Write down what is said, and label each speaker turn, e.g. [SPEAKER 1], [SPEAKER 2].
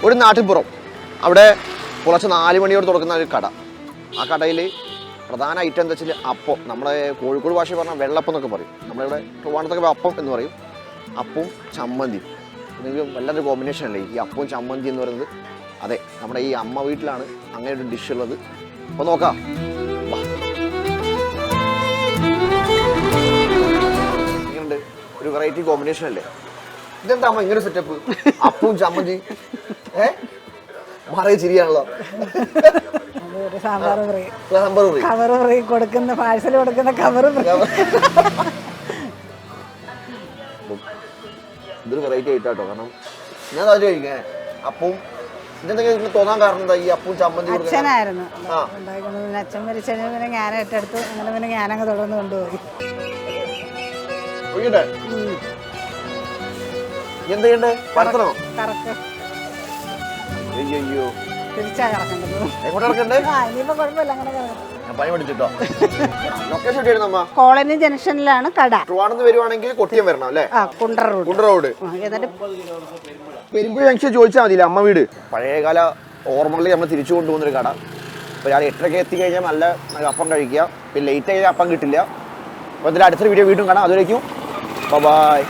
[SPEAKER 1] ഒരു നാട്ടിൻപുറം. അവിടെ പുലർച്ചെ 4 മണിയോട് തുറക്കുന്ന ഒരു കട. ആ കടയിൽ പ്രധാന ഐറ്റം എന്താ വെച്ചാൽ അപ്പം. നമ്മളെ കോഴിക്കോട് ഭാഷ പറഞ്ഞാൽ വെള്ളപ്പം എന്നൊക്കെ പറയും. നമ്മളിവിടെ ട്രിവാൻഡ്രത്തൊക്കെ അപ്പം എന്ന് പറയും. അപ്പവും ചമ്മന്തിയും. നിങ്ങൾക്ക് വല്ലാത്തൊരു കോമ്പിനേഷൻ അല്ലേ ഈ അപ്പവും ചമ്മന്തി എന്ന് പറയുന്നത്. അതെ, നമ്മുടെ ഈ അമ്മ വീട്ടിലാണ് അങ്ങനെ ഒരു ഡിഷ് ഉള്ളത്. അപ്പോൾ നോക്കാം. ഇങ്ങനെയുണ്ട്, ഒരു വെറൈറ്റി കോമ്പിനേഷൻ അല്ലേ. ഇതെന്താ അമ്മ ഇങ്ങനെ സെറ്റപ്പ്? അപ്പവും ചമ്മന്തി മറയെ ചിരിയാണല്ലോ.
[SPEAKER 2] കൊടുക്കുന്ന പാഴ്സൽ കൊടുക്കുന്ന കവർ.
[SPEAKER 1] ഇതൊരു വെറൈറ്റി ആയിട്ടാട്ടോ. കാരണം ഞാൻ അത് കഴിക്കാൻ അപ്പവും ഇതെന്തെങ്കിലും തോന്നാൻ കാരണം എന്താ? ഈ അപ്പവും ചമ്മന്തി
[SPEAKER 2] അച്ഛനായിരുന്നു അച്ഛൻ മരിച്ചതിന് പിന്നെ ഞാൻ ഏറ്റെടുത്തു. അങ്ങനെ പിന്നെ ഞാനങ്ങ് തുടർന്ന് കൊണ്ടുപോയി.
[SPEAKER 1] എന്ത് ചെയ്യണ്ടേ? പരത്തണോ? അയ്യോ,
[SPEAKER 2] തിരിച്ചാ കറക്കേണ്ടത്.
[SPEAKER 1] എങ്ങോട്ട് ഇറക്കണ്ടേ?
[SPEAKER 2] ഇനിയിപ്പോ കുഴപ്പമില്ല, അങ്ങനെ
[SPEAKER 1] ഞാൻ പണി പഠിച്ചിട്ടോ. ലൊക്കേഷൻ എവിടെയായിരുന്നു?
[SPEAKER 2] കോളനി ജംഗ്ഷനിലാണ് കട.
[SPEAKER 1] ട്രിവാൻഡ്രത്ത് വരുവാണെങ്കിൽ കൊട്ടിയം വരണം അല്ലേ?
[SPEAKER 2] കുണ്ടറ
[SPEAKER 1] റോഡ്. പെരുമ്പുഴ ജംഗ്ഷൻ ചോദിച്ചാൽ മതിയില്ല അമ്മ വീട്. പഴയകാല ഓർമ്മകളിൽ നമ്മൾ തിരിച്ചു കൊണ്ടുപോകുന്നൊരു കട. അപ്പോൾ ഞാൻ 8:30 എത്തിക്കഴിഞ്ഞാൽ നല്ല അപ്പം കഴിക്കുക. പിന്നെ ലേറ്റ് ആയി അപ്പം കിട്ടില്ല. അപ്പോൾ ഇതിൽ അടുത്തൊരു വീഡിയോ വീണ്ടും കാണാം. അതുവരേക്കും ബൈ.